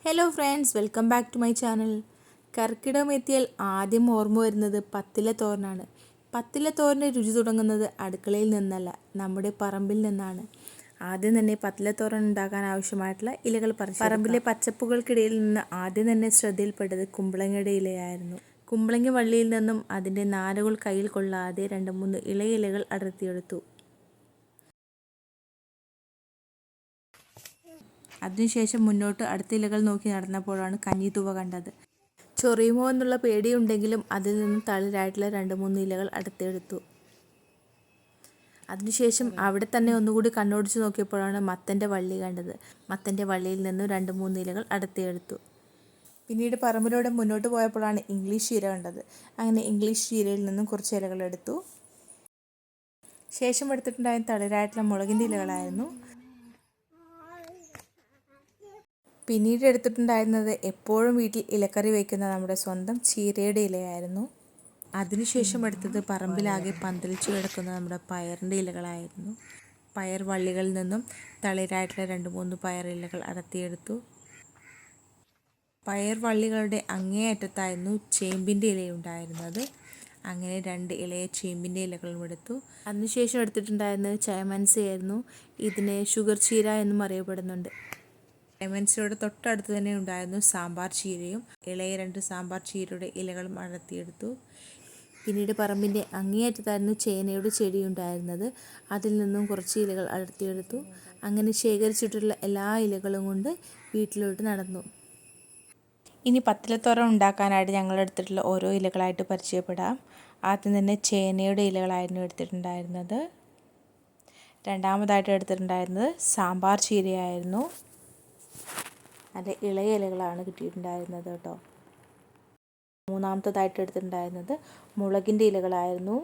Hello friends, welcome back to my channel. Karkidakam എത്തിയാൽ ആദ്യം ഓർമ്മ വരുന്നത് പത്തില തോരനാണ്. പത്തില തോരൻ്റെ രുചി തുടങ്ങുന്നത് അടുക്കളയിൽ നിന്നല്ല, നമ്മുടെ പറമ്പിൽ നിന്നാണ്. ആദ്യം തന്നെ പത്തില തോരൻ ഉണ്ടാക്കാൻ ആവശ്യമായിട്ടുള്ള ഇലകൾ പറിച്ചു. പറമ്പിലെ പച്ചപ്പുകൾക്കിടയിൽ നിന്ന് ആദ്യം തന്നെ ശ്രദ്ധയിൽപ്പെട്ടത് കുമ്പളങ്ങയുടെ ഇലയായിരുന്നു. കുമ്പളങ്ങ വള്ളിയിൽ നിന്നും അതിൻ്റെ നാരുകൾ കയ്യിൽ കൊള്ളാതെ 2-3 ഇലകൾ അടർത്തിയെടുത്തു. അതിനുശേഷം മുന്നോട്ട് അടുത്ത ഇലകൾ നോക്കി നടന്നപ്പോഴാണ് കഞ്ഞിത്തുവ കണ്ടത്. ചൊറിയുമോ എന്നുള്ള പേടിയുണ്ടെങ്കിലും അതിൽ നിന്നും തളിരായിട്ടുള്ള 2-3 ഇലകൾ അടുത്തെടുത്തു. അതിനുശേഷം അവിടെ തന്നെ ഒന്നുകൂടി കണ്ണോടിച്ച് നോക്കിയപ്പോഴാണ് മത്തൻ്റെ വള്ളി കണ്ടത്. മത്തൻ്റെ വള്ളിയിൽ നിന്നും 2-3 ഇലകൾ അടുത്തെടുത്തു. പിന്നീട് പറമ്പിലൂടെ മുന്നോട്ട് പോയപ്പോഴാണ് ഇംഗ്ലീഷ് ചീര കണ്ടത്. അങ്ങനെ ഇംഗ്ലീഷ് ചീരയിൽ നിന്നും കുറച്ച് ഇലകൾ എടുത്തു. ശേഷം എടുത്തിട്ടുണ്ടായ തളിരായിട്ടുള്ള മുളകിൻ്റെ ഇലകളായിരുന്നു. പിന്നീട് എടുത്തിട്ടുണ്ടായിരുന്നത് എപ്പോഴും വീട്ടിൽ ഇലക്കറി വയ്ക്കുന്ന നമ്മുടെ സ്വന്തം ചീരയുടെ ഇലയായിരുന്നു. അതിനുശേഷം എടുത്തത് പറമ്പിലാകെ പന്തലിച്ചു കിടക്കുന്ന നമ്മുടെ പയറിൻ്റെ ഇലകളായിരുന്നു. പയർ വള്ളികളിൽ നിന്നും തളിരായിട്ടുള്ള 2-3 പയർ ഇലകൾ അടർത്തിയെടുത്തു. പയർ വള്ളികളുടെ അങ്ങേയറ്റത്തായിരുന്നു ചേമ്പിൻ്റെ ഇലയുണ്ടായിരുന്നത്. അങ്ങനെ 2 ഇലയെ ചേമ്പിൻ്റെ ഇലകളും എടുത്തു. അതിനുശേഷം എടുത്തിട്ടുണ്ടായിരുന്നത് ചയമൻസയായിരുന്നു. ഇതിനെ ഷുഗർ ചീര എന്നും അറിയപ്പെടുന്നുണ്ട്. ചയമൻസിയുടെ തൊട്ടടുത്ത് തന്നെ ഉണ്ടായിരുന്നു സാമ്പാർ ചീരയും. ഇളയ 2 സാമ്പാർ ചീരയുടെ ഇലകളും അടർത്തിയെടുത്തു. പിന്നീട് പറമ്പിൻ്റെ അങ്ങേയറ്റത്തായിരുന്നു ചേനയുടെ ചെടി ഉണ്ടായിരുന്നത്. അതിൽ നിന്നും കുറച്ച് ഇലകൾ അടർത്തിയെടുത്തു. അങ്ങനെ ശേഖരിച്ചിട്ടുള്ള എല്ലാ ഇലകളും കൊണ്ട് വീട്ടിലോട്ട് നടന്നു. ഇനി പത്തിലത്തോരൻ ഉണ്ടാക്കാനായിട്ട് ഞങ്ങൾ എടുത്തിട്ടുള്ള ഓരോ ഇലകളായിട്ട് പരിചയപ്പെടാം. ആദ്യം തന്നെ ചേനയുടെ ഇലകളായിരുന്നു എടുത്തിട്ടുണ്ടായിരുന്നത്. രണ്ടാമതായിട്ട് എടുത്തിട്ടുണ്ടായിരുന്നത് സാമ്പാർ ചീരയായിരുന്നു. അതിൻ്റെ ഇളയ ഇലകളാണ് കിട്ടിയിട്ടുണ്ടായിരുന്നത് കേട്ടോ. മൂന്നാമത്തതായിട്ട് എടുത്തിട്ടുണ്ടായിരുന്നത് മുളകിൻ്റെ ഇലകളായിരുന്നു.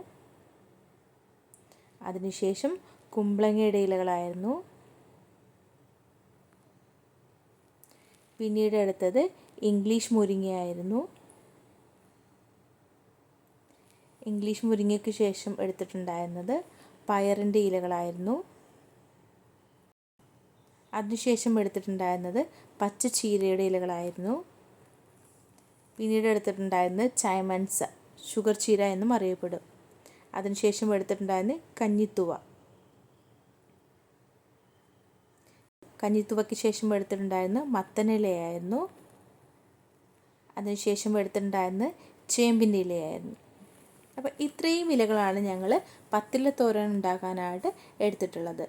അതിനുശേഷം കുമ്പളങ്ങയുടെ ഇലകളായിരുന്നു. പിന്നീട് എടുത്തത് ഇംഗ്ലീഷ് മുരിങ്ങയായിരുന്നു. ഇംഗ്ലീഷ് മുരിങ്ങയ്ക്ക് ശേഷം എടുത്തിട്ടുണ്ടായിരുന്നത് പയറിൻ്റെ ഇലകളായിരുന്നു. അതിനുശേഷം എടുത്തിട്ടുണ്ടായിരുന്നത് പച്ച ചീരയുടെ ഇലകളായിരുന്നു. പിന്നീട് എടുത്തിട്ടുണ്ടായിരുന്നത് ചയമൻസ, ഷുഗർ ചീര എന്നും അറിയപ്പെടും. അതിനുശേഷം എടുത്തിട്ടുണ്ടായിരുന്നത് കഞ്ഞിത്തുവ. കഞ്ഞിത്തുവയ്ക്ക് ശേഷം എടുത്തിട്ടുണ്ടായിരുന്നത് മത്തനിലയായിരുന്നു. അതിനുശേഷം എടുത്തിട്ടുണ്ടായിരുന്നത് ചേമ്പിൻ്റെ ഇലയായിരുന്നു. അപ്പോൾ ഇത്രയും ഇലകളാണ് ഞങ്ങൾ പത്തില തോരൻ ഉണ്ടാക്കാനായിട്ട് എടുത്തിട്ടുള്ളത്.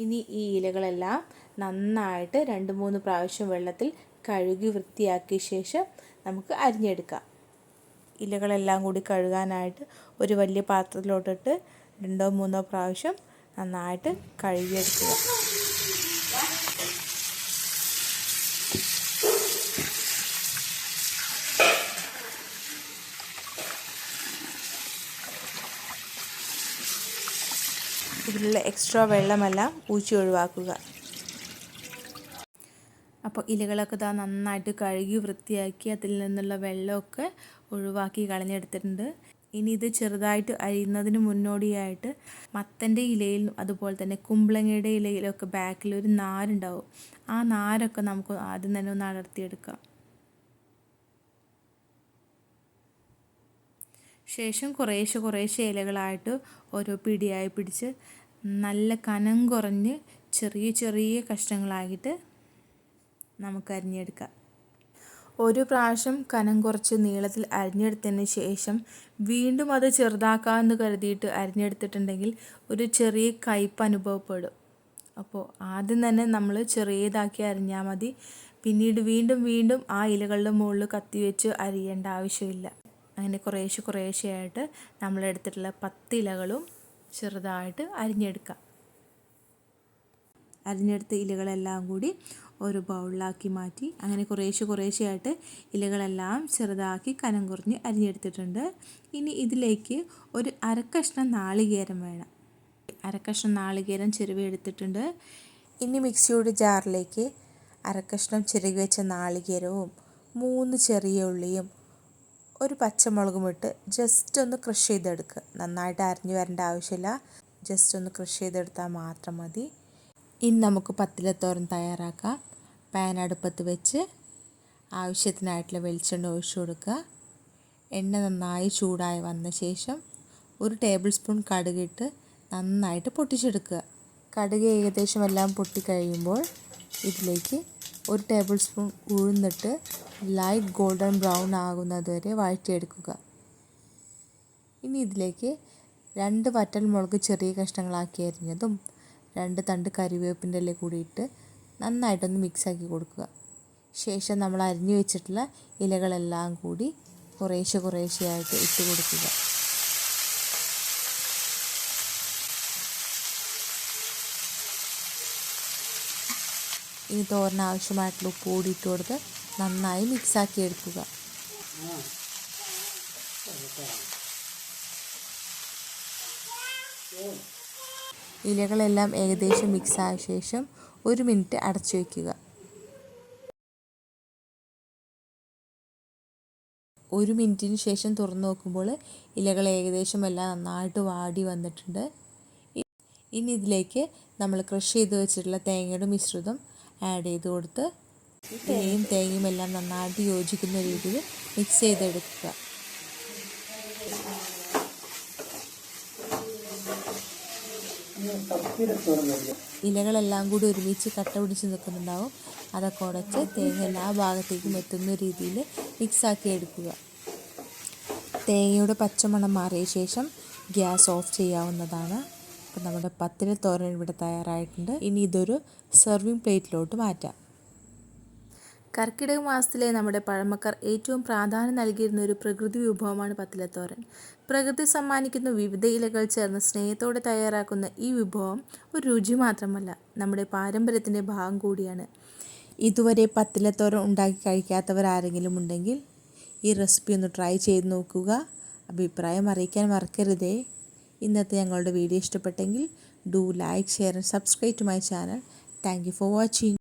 ഇനി ഈ ഇലകളെല്ലാം നന്നായിട്ട് 2-3 പ്രാവശ്യം വെള്ളത്തിൽ കഴുകി വൃത്തിയാക്കിയ ശേഷം നമുക്ക് അരിഞ്ഞെടുക്കാം. ഇലകളെല്ലാം കൂടി കഴുകാനായിട്ട് ഒരു വലിയ പാത്രത്തിലോട്ടിട്ട് 2-3 പ്രാവശ്യം നന്നായിട്ട് കഴുകിയെടുക്കുക. ഇതിലുള്ള എക്സ്ട്രാ വെള്ളമെല്ലാം ഊറ്റി ഒഴിവാക്കുക. അപ്പോൾ ഇലകളൊക്കെ നന്നായിട്ട് കഴുകി വൃത്തിയാക്കി അതിൽ നിന്നുള്ള വെള്ളമൊക്കെ ഒഴിവാക്കി കളഞ്ഞെടുത്തിട്ടുണ്ട്. ഇനി ഇത് ചെറുതായിട്ട് അരിയുന്നതിന് മുന്നോടിയായിട്ട് മത്തൻ്റെ ഇലയിലും അതുപോലെ തന്നെ കുമ്പളങ്ങയുടെ ഇലയിലൊക്കെ ബാക്കിൽ ഒരു നാരുണ്ടാവും. ആ നാരൊക്കെ നമുക്ക് ആദ്യം തന്നെ ഒന്ന് അടർത്തിയെടുക്കാം. ശേഷം കുറേശ്ശെ ഇലകളായിട്ട് ഓരോ പിടിയായി പിടിച്ച് നല്ല കനം കുറഞ്ഞ് ചെറിയ കഷ്ണങ്ങളായിട്ട് നമുക്ക് അരിഞ്ഞെടുക്കാം. ഒരു പ്രാവശ്യം കനം കുറച്ച് നീളത്തിൽ അരിഞ്ഞെടുത്തതിന് ശേഷം വീണ്ടും അത് ചെറുതാക്കാമെന്ന് കരുതിയിട്ട് അരിഞ്ഞെടുത്തിട്ടുണ്ടെങ്കിൽ ഒരു ചെറിയ കയ്പ്പ് അനുഭവപ്പെടും. അപ്പോൾ ആദ്യം തന്നെ നമ്മൾ ചെറിയതാക്കി അരിഞ്ഞാൽ മതി. പിന്നീട് വീണ്ടും ആ ഇലകളുടെ മുകളിൽ കത്തി വെച്ച് അരിയേണ്ട ആവശ്യമില്ല. അങ്ങനെ കുറേശ്ശെയായിട്ട് നമ്മൾ എടുത്തിട്ടുള്ള 10 ഇലകളും ചെറുതായിട്ട് അരിഞ്ഞെടുക്കാം. അരിഞ്ഞെടുത്ത ഇലകളെല്ലാം കൂടി ഒരു ബൗളിലാക്കി മാറ്റി. അങ്ങനെ കുറേശ്ശെയായിട്ട് ഇലകളെല്ലാം ചെറുതാക്കി കനം കുറഞ്ഞ് അരിഞ്ഞെടുത്തിട്ടുണ്ട്. ഇനി ഇതിലേക്ക് ഒരു അരക്കഷ്ണം നാളികേരം വേണം. അരക്കഷ്ണം നാളികേരം ചിരവി എടുത്തിട്ടുണ്ട്. ഇനി മിക്സിയുടെ ജാറിലേക്ക് അരക്കഷ്ണം ചിരവി വെച്ച നാളികേരവും 3 ചെറിയ ഉള്ളിയും ഒരു പച്ചമുളകും ഇട്ട് ജസ്റ്റ് ഒന്ന് ക്രഷ് ചെയ്തെടുക്കുക. നന്നായിട്ട് അരിഞ്ഞു വരേണ്ട ആവശ്യമില്ല, ജസ്റ്റ് ഒന്ന് ക്രഷ് ചെയ്തെടുത്താൽ മാത്രം മതി. ഇനി നമുക്ക് പത്തിലത്തോരൻ തയ്യാറാക്കാം. പാൻ അടുപ്പത്ത് വെച്ച് ആവശ്യത്തിനായിട്ടുള്ള വെളിച്ചെണ്ണ ഒഴിച്ചു കൊടുക്കുക. എണ്ണ നന്നായി ചൂടായി വന്ന ശേഷം 1 ടേബിൾ സ്പൂൺ കടുകിട്ട് നന്നായിട്ട് പൊട്ടിച്ചെടുക്കുക. കടുക് ഏകദേശം എല്ലാം പൊട്ടിക്കഴിയുമ്പോൾ ഇതിലേക്ക് 1 ടേബിൾ സ്പൂൺ ഉഴുന്നിട്ട് ലൈറ്റ് ഗോൾഡൻ ബ്രൗൺ ആകുന്നത് വരെ വഴറ്റിയെടുക്കുക. ഇനി ഇതിലേക്ക് 2 വറ്റൽമുളക് ചെറിയ കഷ്ണങ്ങളാക്കി അരിഞ്ഞതും 2 തണ്ട് കറിവേപ്പിൻ്റെ ഇല കൂടി ഇട്ട് നന്നായിട്ടൊന്ന് മിക്സാക്കി കൊടുക്കുക. ശേഷം നമ്മൾ അരിഞ്ഞു വെച്ചിട്ടുള്ള ഇലകളെല്ലാം കൂടി കുറേശ്ശെയായിട്ട് ഇട്ട് കൊടുക്കുക. ഇനി തോരന് ആവശ്യമായിട്ടുള്ള ഉപ്പ് കൂടി ഇട്ട് കൊടുത്ത് നന്നായി മിക്സാക്കി എടുക്കുക. ഇലകളെല്ലാം ഏകദേശം മിക്സായ ശേഷം 1 മിനിറ്റ് അടച്ചു വയ്ക്കുക. 1 മിനിറ്റിന് ശേഷം തുറന്നു നോക്കുമ്പോൾ ഇലകൾ ഏകദേശം എല്ലാം നന്നായിട്ട് വാടി വന്നിട്ടുണ്ട്. ഇനി ഇതിലേക്ക് നമ്മൾ ക്രഷ് ചെയ്ത് വെച്ചിട്ടുള്ള തേങ്ങയുടെ മിശ്രിതം ആഡ് ചെയ്ത് കൊടുത്ത് ഇലയും തേങ്ങയും എല്ലാം നന്നായിട്ട് യോജിക്കുന്ന രീതിയിൽ മിക്സ് ചെയ്തെടുക്കുക. ഇലകളെല്ലാം കൂടി ഒരുമിച്ച് കട്ട പിടിച്ച് നിൽക്കുന്നുണ്ടാവും. അതൊക്കെ ഉടച്ച് തേങ്ങ എല്ലാ ഭാഗത്തേക്കും എത്തുന്ന രീതിയിൽ മിക്സാക്കി എടുക്കുക. തേങ്ങയുടെ പച്ചമണം മാറിയ ശേഷം ഗ്യാസ് ഓഫ് ചെയ്യാവുന്നതാണ്. അപ്പോൾ നമ്മുടെ പത്തില തോരൻ ഇവിടെ തയ്യാറായിട്ടുണ്ട്. ഇനി ഇതൊരു സെർവിങ് പ്ലേറ്റിലോട്ട് മാറ്റാം. കർക്കിടക മാസത്തിലെ നമ്മുടെ പഴമക്കാർ ഏറ്റവും പ്രാധാന്യം നൽകിയിരുന്ന ഒരു പ്രകൃതി വിഭവമാണ് പത്തിലത്തോരൻ. പ്രകൃതി സമ്മാനിക്കുന്ന വിവിധ ഇലകൾ ചേർന്ന് സ്നേഹത്തോടെ തയ്യാറാക്കുന്ന ഈ വിഭവം ഒരു രുചി മാത്രമല്ല, നമ്മുടെ പാരമ്പര്യത്തിൻ്റെ ഭാഗം കൂടിയാണ്. ഇതുവരെ പത്തിലത്തോരൻ ഉണ്ടാക്കി കഴിക്കാത്തവർ ആരെങ്കിലും ഉണ്ടെങ്കിൽ ഈ റെസിപ്പി ഒന്ന് ട്രൈ ചെയ്ത് നോക്കുക. അഭിപ്രായം അറിയിക്കാൻ മറക്കരുതേ. ഇന്നത്തെ ഞങ്ങളുടെ വീഡിയോ ഇഷ്ടപ്പെട്ടെങ്കിൽ do like, share and subscribe to my channel. Thank you for watching.